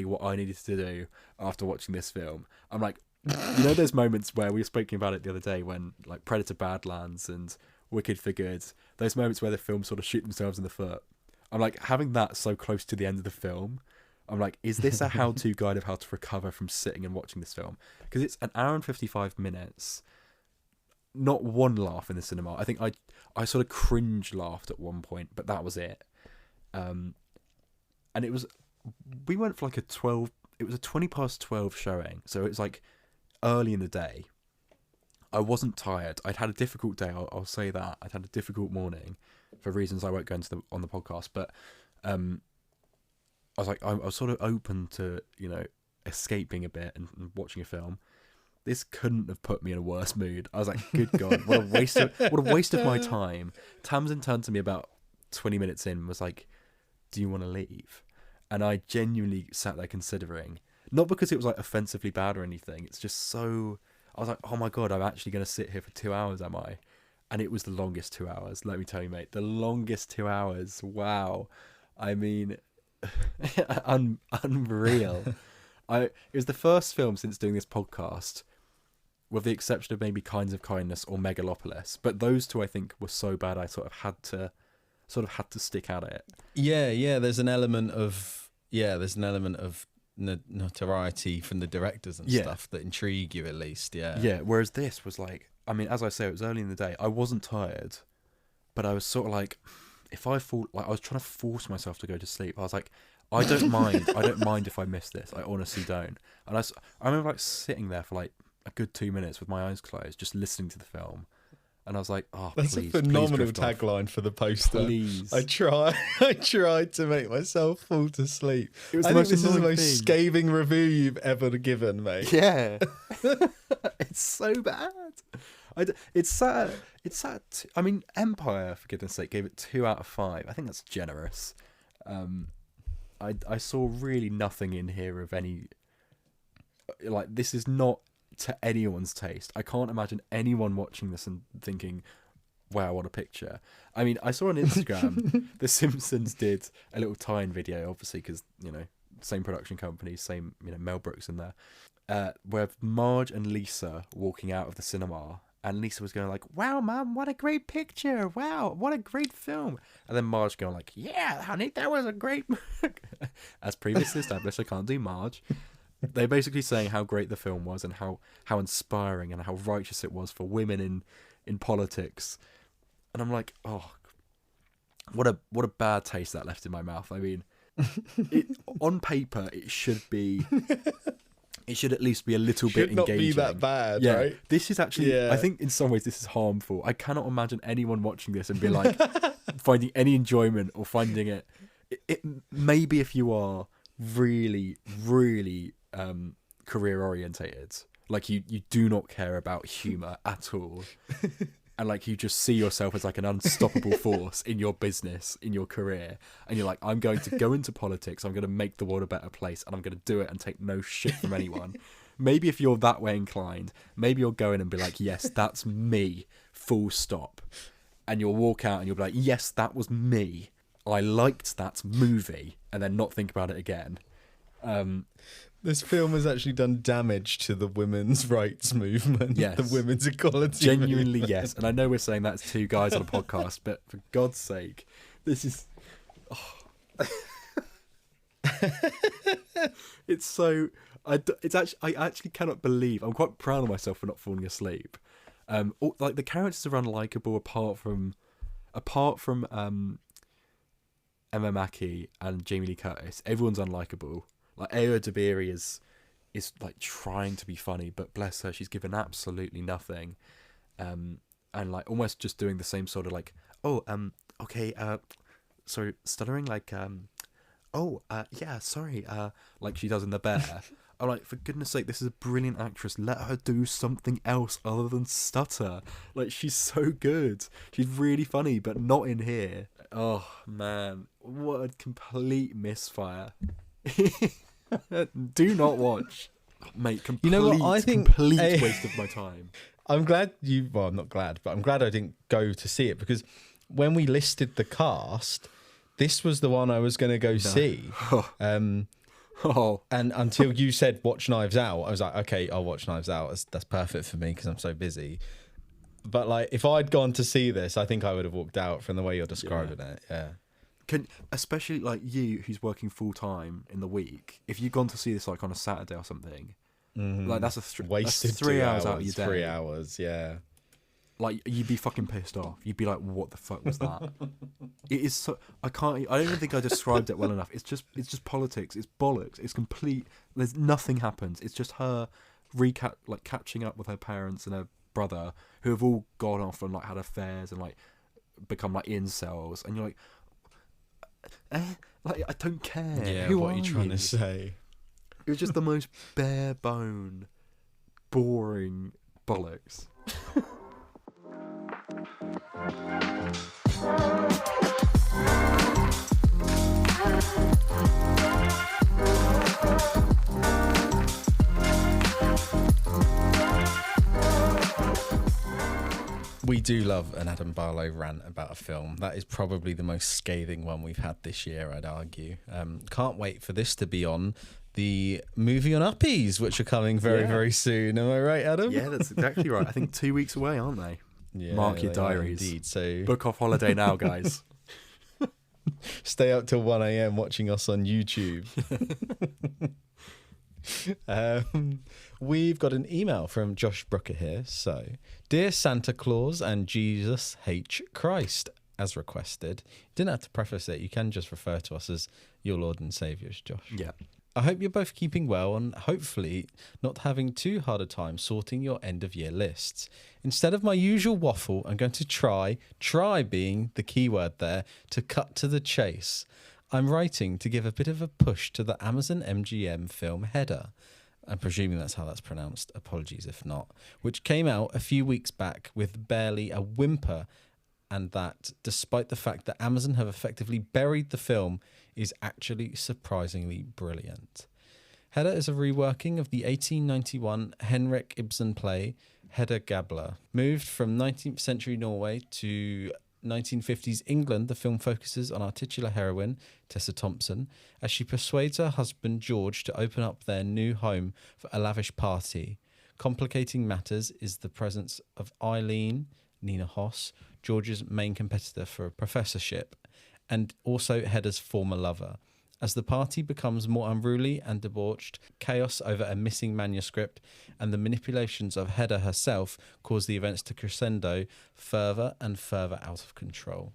S4: what I needed to do after watching this film. I'm like, you know those moments where we were speaking about it the other day when, like, Predator Badlands and Wicked for Good, those moments where the film sort of shoot themselves in the foot. I'm like, having that so close to the end of the film, I'm like, is this a how-to guide of how to recover from sitting and watching this film? Because it's an hour and 55 minutes, not one laugh in the cinema. I think I sort of cringe laughed at one point, but that was it. And we went for like it was a 20 past 12 showing, so it was like early in the day. I wasn't tired. I'd had a difficult day. I'll say that. I'd had a difficult morning for reasons I won't go into on the podcast. But I was like, I was sort of open to, you know, escaping a bit and watching a film. This couldn't have put me in a worse mood. I was like, good God, what a waste of my time. Tamsin turned to me about 20 minutes in and was like, do you want to leave? And I genuinely sat there considering, not because it was like offensively bad or anything. It's just so... I was like, oh my God, I'm actually going to sit here for 2 hours, am I? And it was the longest 2 hours. Let me tell you, mate, the longest 2 hours. Wow. I mean, unreal. It was the first film since doing this podcast, with the exception of maybe Kinds of Kindness or Megalopolis. But those two, I think, were so bad I sort of had to stick at it. Yeah.
S1: There's an element of notoriety from the directors and stuff that intrigue you, at least.
S4: Whereas this was like, I mean, as I say, it was early in the day. I wasn't tired, but I was sort of like, if I fall, like, I was trying to force myself to go to sleep. I was like, I don't mind if I miss this. I honestly don't. And I remember like sitting there for like a good 2 minutes with my eyes closed, just listening to the film. And I was like, oh,
S1: that's
S4: please,
S1: a phenomenal
S4: please
S1: tagline for the poster.
S4: Please.
S1: I tried to make myself fall to sleep.
S4: It was
S1: I
S4: the
S1: think
S4: most
S1: this is the most
S4: thing.
S1: scathing review you've ever given, mate.
S4: Yeah. It's so bad. It's sad. I mean, Empire, for goodness sake, gave it 2 out of 5. I think that's generous. I saw really nothing in here of any... Like, this is not to anyone's taste. I can't imagine anyone watching this and thinking, wow, what a picture. I mean, I saw on Instagram, The Simpsons did a little tie-in video, obviously, because, you know, same production company, same, you know, Mel Brooks in there, where Marge and Lisa walking out of the cinema, And Lisa was going like, wow, Mum, what a great picture. Wow, what a great film. And then Marge going like, yeah, honey, that was a great... As previously established, I can't do Marge. They're basically saying how great the film was and how inspiring and how righteous it was for women in politics. And I'm like, oh, what a bad taste that left in my mouth. I mean, on paper, it should be... It should at least be a little bit engaging.
S2: Should not be that bad,
S4: yeah,
S2: right?
S4: This is actually, I think in some ways this is harmful. I cannot imagine anyone watching this and be like, finding any enjoyment or finding it. Maybe if you are really, really career orientated, like you do not care about humour at all. And like you just see yourself as like an unstoppable force in your business, in your career, and you're like, I'm going to go into politics, I'm going to make the world a better place, and I'm going to do it and take no shit from anyone. Maybe if you're that way inclined, maybe you'll go in and be like, yes, that's me, full stop. And you'll walk out and you'll be like, yes, that was me. I liked that movie, and then not think about it again.
S1: This film has actually done damage to the women's rights movement,
S4: yes.
S1: The women's equality
S4: Genuinely,
S1: movement.
S4: yes. And I know we're saying that as two guys on a podcast, but for God's sake, this is... Oh. It's so... I actually cannot believe... I'm quite proud of myself for not falling asleep. Like, the characters are unlikable apart from Emma Mackey and Jamie Lee Curtis. Everyone's unlikable. Like, Ayo Edebiri is like trying to be funny, but bless her, she's given absolutely nothing. And like almost just doing the same sort of like, okay, sorry, stuttering, like, yeah, sorry, like she does in The Bear. I'm like, for goodness sake, this is a brilliant actress. Let her do something else other than stutter. Like, she's so good. She's really funny, but not in here. Oh, man. What a complete misfire. Do not watch. Mate, complete,
S1: you know what? I think
S4: complete waste of my time.
S1: I'm glad well, I'm not glad, but I'm glad I didn't go to see it, because when we listed the cast, this was the one I was going to go see. And until you said watch Knives Out, I was like, okay, I'll watch Knives Out. That's perfect for me because I'm so busy. But like, if I'd gone to see this, I think I would have walked out from the way you're describing it. Yeah.
S4: Especially like you, who's working full time in the week, if you've gone to see this like on a Saturday or something, like that's
S1: wasted
S4: that's 3 hours out of your day.
S1: 3 hours, yeah.
S4: Like, you'd be fucking pissed off. You'd be like, "What the fuck was that?" It is so. I don't even think I described it well enough. It's just politics. It's bollocks. It's complete. There's nothing happens. It's just her catching up with her parents and her brother, who have all gone off and like had affairs and like become like incels, and you're like, like I don't care.
S1: Yeah,
S4: Who
S1: what
S4: are
S1: you trying to say?
S4: It was just the most bare bone, boring bollocks.
S1: We do love an Adam Barlow rant about a film. That is probably the most scathing one we've had this year, I'd argue. Can't wait for this to be on the movie on Uppies, which are coming very, very soon. Am I right, Adam?
S4: Yeah, that's exactly right. I think 2 weeks away, aren't they?
S1: Yeah,
S4: Mark your
S1: they are
S4: diaries.
S1: indeed. So
S4: book off holiday now, guys.
S1: Stay up till 1 a.m. watching us on YouTube. We've got an email from Josh Brooker here. So, dear Santa Claus and Jesus H. Christ, as requested. You didn't have to preface it. You can just refer to us as your Lord and Saviour, Josh.
S4: Yeah.
S1: I hope you're both keeping well and hopefully not having too hard a time sorting your end of year lists. Instead of my usual waffle, I'm going to try being the key word there, to cut to the chase. I'm writing to give a bit of a push to the Amazon MGM film Header. I'm presuming that's how that's pronounced. Apologies if not. Which came out a few weeks back with barely a whimper, and that, despite the fact that Amazon have effectively buried the film, is actually surprisingly brilliant. Hedda is a reworking of the 1891 Henrik Ibsen play Hedda Gabler. Moved from 19th century Norway to 1950s England, the film focuses on our titular heroine, Tessa Thompson, as she persuades her husband George to open up their new home for a lavish party. Complicating matters is the presence of Eileen, Nina Hoss, George's main competitor for a professorship, and also Hedda's former lover. As the party becomes more unruly and debauched, chaos over a missing manuscript and the manipulations of Hedda herself cause the events to crescendo further and further out of control.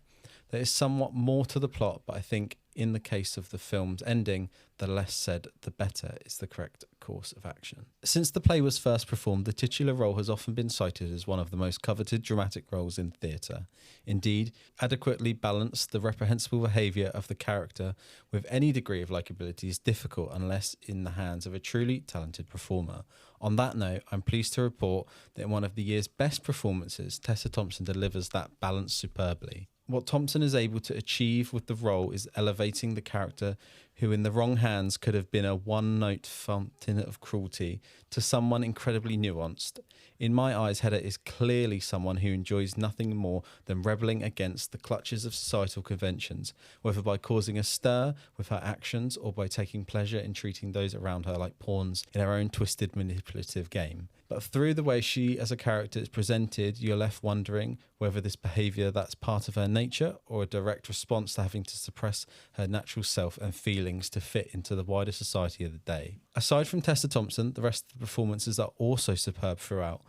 S1: There is somewhat more to the plot, but I think in the case of the film's ending, the less said, the better is the correct course of action. Since the play was first performed, the titular role has often been cited as one of the most coveted dramatic roles in theatre. Indeed, adequately balance the reprehensible behaviour of the character with any degree of likeability is difficult unless in the hands of a truly talented performer. On that note, I'm pleased to report that in one of the year's best performances, Tessa Thompson delivers that balance superbly. What Thompson is able to achieve with the role is elevating the character who in the wrong hands could have been a one-note fountain of cruelty to someone incredibly nuanced. In my eyes, Hedda is clearly someone who enjoys nothing more than rebelling against the clutches of societal conventions, whether by causing a stir with her actions or by taking pleasure in treating those around her like pawns in her own twisted manipulative game. But through the way she as a character is presented, you're left wondering whether this behaviour that's part of her nature or a direct response to having to suppress her natural self and feelings to fit into the wider society of the day. Aside from Tessa Thompson, the rest of the performances are also superb throughout,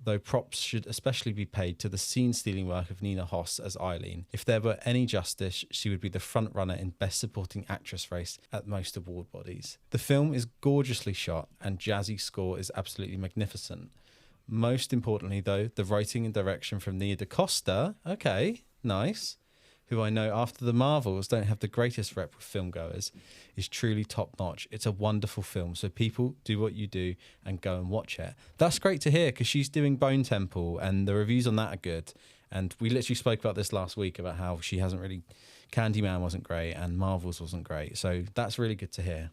S1: though props should especially be paid to the scene-stealing work of Nina Hoss as Eileen. If there were any justice, she would be the front-runner in Best Supporting Actress race at most award bodies. The film is gorgeously shot and jazzy score is absolutely magnificent. Most importantly, though, the writing and direction from Nia DaCosta, okay, nice, who I know after the Marvels don't have the greatest rep with filmgoers, is truly top-notch. It's a wonderful film, so people do what you do and go and watch it. That's great to hear because she's doing Bone Temple and the reviews on that are good. And we literally spoke about this last week about how she hasn't really... Candyman wasn't great and Marvels wasn't great. So that's really good to hear.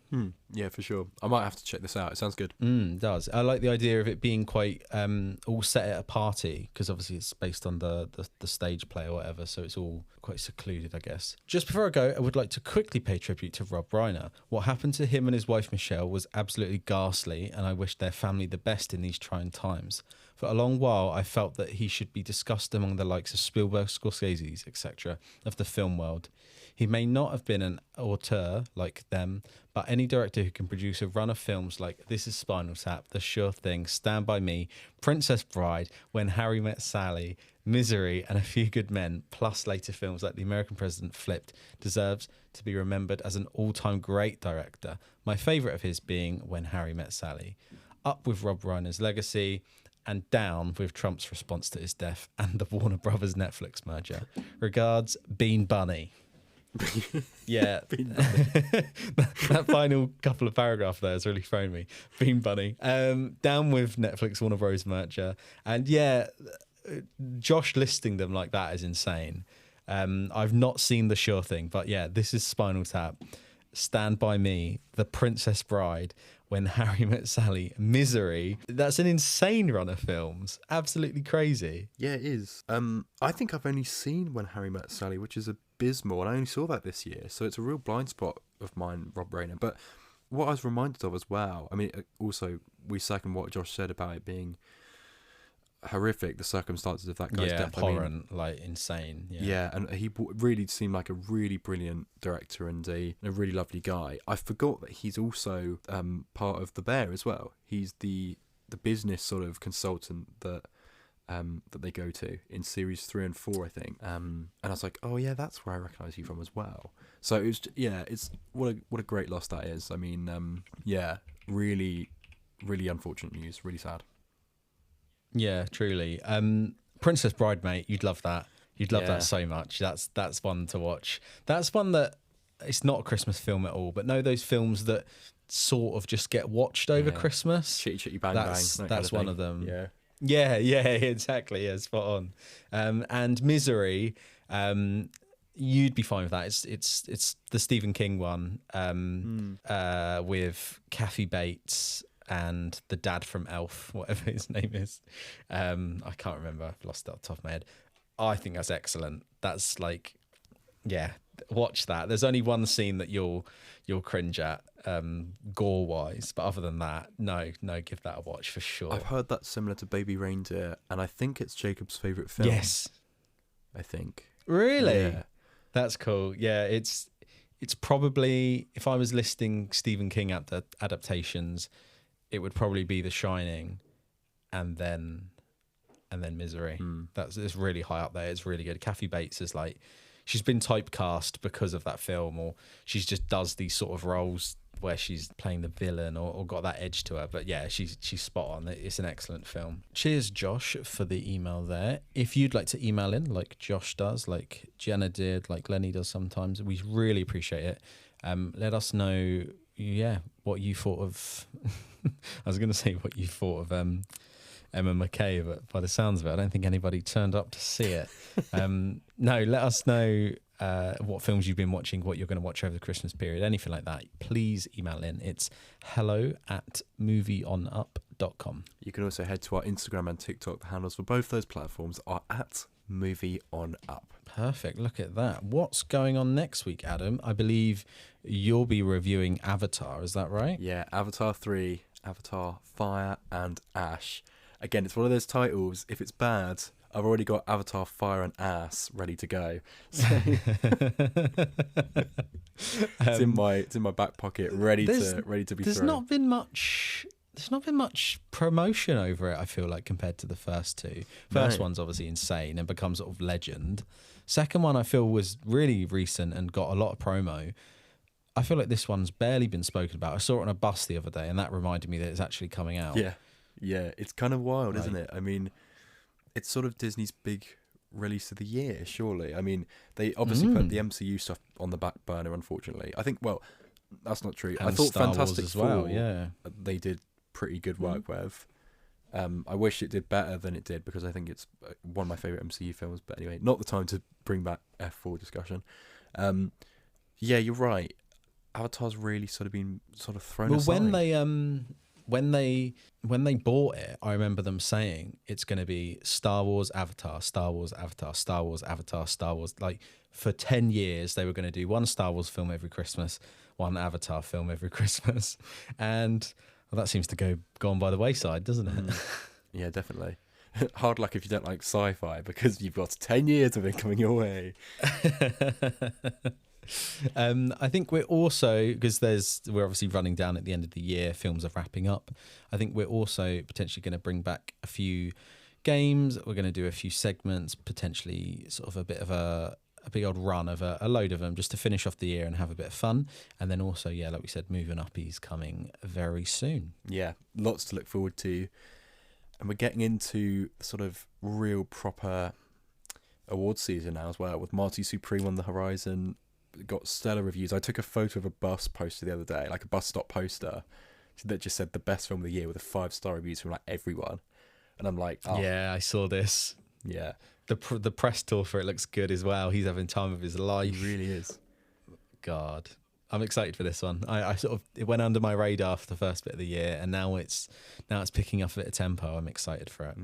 S4: Yeah, for sure. I might have to check this out. It sounds good.
S1: It does. I like the idea of it being quite all set at a party because obviously it's based on the stage play or whatever. So it's all quite secluded, I guess. Just before I go, I would like to quickly pay tribute to Rob Reiner. What happened to him and his wife Michelle was absolutely ghastly and I wish their family the best in these trying times. For a long while, I felt that he should be discussed among the likes of Spielberg, Scorsese, etc. of the film world. He may not have been an auteur like them, but any director who can produce a run of films like This Is Spinal Tap, The Sure Thing, Stand By Me, Princess Bride, When Harry Met Sally, Misery, and A Few Good Men, plus later films like The American President Flipped, deserves to be remembered as an all-time great director. My favourite of his being When Harry Met Sally. Up with Rob Reiner's legacy, and down with Trump's response to his death and the Warner Brothers Netflix merger. Regards, Bean Bunny. Yeah. That final couple of paragraphs there has really thrown me. Bean Bunny. Down with Netflix Warner Bros merger. And yeah, Josh listing them like that is insane. I've not seen The Sure Thing, but yeah, This Is Spinal Tap, Stand By Me, The Princess Bride, When Harry Met Sally, Misery. That's an insane run of films. Absolutely crazy.
S4: Yeah, it is. I think I've only seen When Harry Met Sally, which is abysmal, and I only saw that this year, so it's a real blind spot of mine, Rob Reiner. But what I was reminded of as well, I mean, also, we second what Josh said about it being horrific, the circumstances of that guy's death.
S1: Abhorrent, I mean, like insane.
S4: Yeah, and he really seemed like a really brilliant director and a really lovely guy. I forgot that he's also part of The Bear as well. He's the business sort of consultant that they go to in series 3 and 4, I think. And I was like, oh yeah, that's where I recognise you from as well. So it was, it's what a great loss that is. I mean, really, really unfortunate news. Really sad.
S1: Yeah, truly. Princess Bride, mate, you'd love that. You'd love that so much. That's one to watch. That's one that it's not a Christmas film at all, but know those films that sort of just get watched over Christmas.
S4: Chitty Chitty Bang Bang.
S1: That's one of them.
S4: Yeah,
S1: exactly. Yeah, spot on. And Misery, you'd be fine with that. It's the Stephen King one with Kathy Bates and the dad from Elf, whatever his name is. I can't remember. I've lost that off the top of my head. I think that's excellent. That's like Yeah, watch that. There's only one scene that you'll cringe at, gore wise, but other than that, no, give that a watch for sure.
S4: I've heard that's similar to Baby Reindeer, and I think it's Jacob's favourite film.
S1: Yes.
S4: I think.
S1: Really?
S4: Yeah.
S1: That's cool. Yeah, it's probably, if I was listing Stephen King adaptations, it would probably be The Shining, and then Misery. It's really high up there. It's really good. Kathy Bates is like, she's been typecast because of that film, or she's just does these sort of roles where she's playing the villain or got that edge to her. But yeah, she's spot on. It's an excellent film. Cheers, Josh, for the email there. If you'd like to email in like Josh does, like Jenna did, like Lenny does sometimes, we really appreciate it. Let us know, what you thought of... I was going to say what you thought of Emma McCay, but by the sounds of it, I don't think anybody turned up to see it. No, let us know what films you've been watching, what you're going to watch over the Christmas period, anything like that. Please email in. It's hello@movieonup.com.
S4: You can also head to our Instagram and TikTok. The handles for both those platforms are @movieonup.
S1: Perfect. Look at that. What's going on next week, Adam? I believe you'll be reviewing Avatar. Is that right?
S4: Yeah, Avatar 3, Avatar Fire and Ash. Again, it's one of those titles, if it's bad, I've already got Avatar Fire and Ass ready to go. So it's in my back pocket, ready to be
S1: There's
S4: thrown.
S1: not been much promotion over it, I feel like, compared to the first two. First one's obviously insane and become sort of legend. Second one I feel was really recent and got a lot of promo. I feel like this one's barely been spoken about. I saw it on a bus the other day and that reminded me that it's actually coming out.
S4: Yeah, it's kind of wild, isn't it? I mean, it's sort of Disney's big release of the year, surely. I mean, they obviously put the MCU stuff on the back burner, unfortunately. I think, well, that's not true.
S1: And
S4: I thought
S1: Star
S4: Fantastic
S1: Wars as well,
S4: Four,
S1: yeah.
S4: they did pretty good work with. I wish it did better than it did, because I think it's one of my favourite MCU films. But anyway, not the time to bring back F4 discussion. Yeah, you're right. Avatar's really sort of been thrown aside.
S1: When they bought it, I remember them saying it's going to be Star Wars, Avatar, Star Wars, Avatar, Star Wars, Avatar, Star Wars. Like for 10 years, they were going to do one Star Wars film every Christmas, one Avatar film every Christmas, and that seems to go on by the wayside, doesn't it?
S4: Yeah, definitely. Hard luck if you don't like sci-fi, because you've got 10 years of it coming your way.
S1: I think we're also, because we're obviously running down at the end of the year, films are wrapping up. I think we're also potentially going to bring back a few games. We're going to do a few segments, potentially sort of a bit of a big old run of a load of them, just to finish off the year and have a bit of fun. And then also, yeah, like we said, Moving Up is coming very soon. Yeah,
S4: lots to look forward to. And we're getting into sort of real proper awards season now as well, with Marty Supreme on the horizon. Got stellar reviews. I took a photo of a bus poster the other day, like a bus stop poster, that just said the best film of the year, with 5-star reviews from like everyone. And I'm like, oh.
S1: Yeah, I saw this.
S4: Yeah.
S1: The press tour for it looks good as well. He's having time of his life.
S4: He really is.
S1: God, I'm excited for this one. I sort of, it went under my radar for the first bit of the year, and now it's picking up a bit of tempo. I'm excited for it.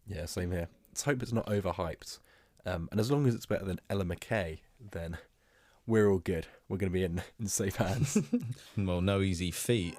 S4: Yeah, same here. Let's hope it's not overhyped. And as long as it's better than Ella McCay, then we're all good. We're going to be in safe hands.
S1: Well, no easy feat.